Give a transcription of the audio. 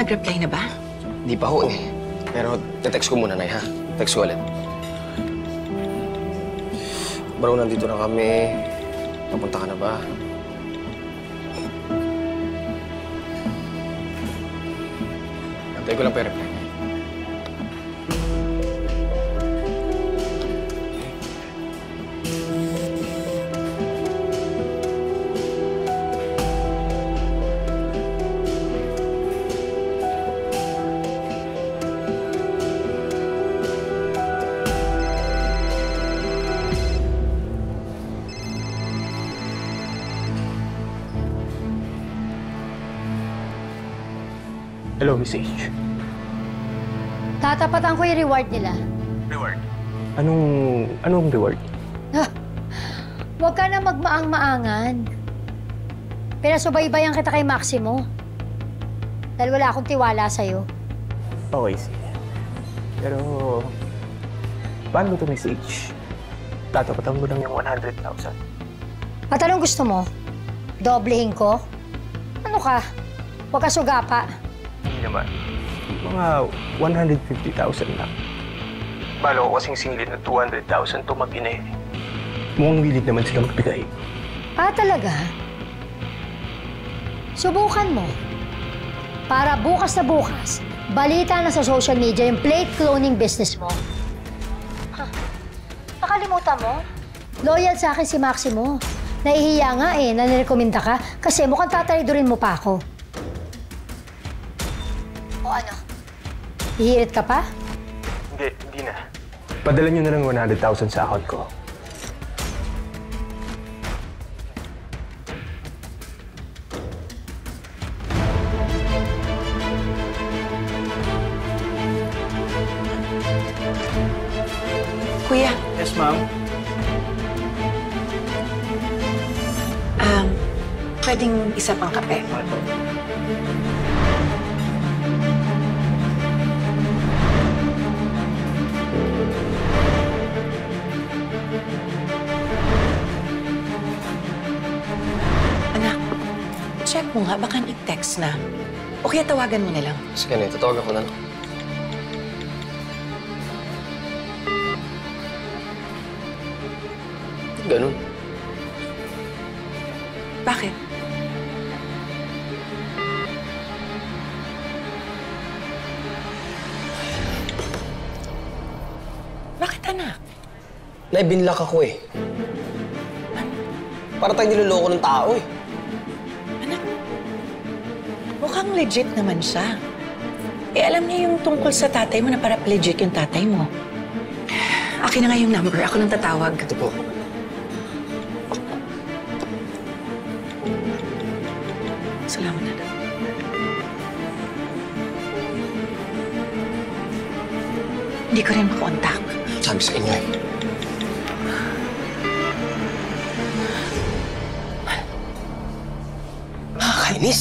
Nag-reply na ba? Di pa ho eh. Pero te-text ko muna, Nay, ha? Text ko ulit. Bro, nandito na kami. Papunta ka na ba? Antay ko lang pa yung reply. Hello, Miss H. Tatapatan ko yung reward nila. Reward? Anong reward? Huwag ka na magmaang-maangan. Pinasubaybayan kita kay Maximo. Dahil wala akong tiwala sa'yo. Okay, sige. Pero, paano to, Miss H? Tatapatan mo lang yung 100,000. At anong gusto mo? Doblehin ko? Ano ka? Huwag ka sugapa. Hindi naman. Mga 150,000 lang. Balo ko kasing singilin na 200,000 to mag-ina eh. Mukhang willing naman sila magbigay. Ah, talaga? Subukan mo. Para bukas na bukas, balita na sa social media yung plate cloning business mo. Huh. Nakalimutan mo? Loyal sa akin si Maximo. Nahihiya nga eh na nirekomenda ka kasi mukhang tatalidurin mo pa ako. O ano? Hihirit ka pa? Hindi na. Padala nyo na lang 100,000 sa account ko. Kuya, Yes, ma'am. pwedeng isa pang kape. Anak, check mo nga, baka nag-text na. O kaya tawagan mo na lang. Sige, Nay, tatawagan ko na lang. Ganun. Bakit? Bakit, anak? Nay, binlock ako eh. Para tayo niloloko ng tao eh. Anak, mukhang legit naman siya. Eh, alam niya yung tungkol sa tatay mo na para legit yung tatay mo. Akin na nga yung number. Ako nang tatawag. Ito po. Salamat, anak. Hindi ko rin makontak. Sabi sa inyo eh. Nakakainis.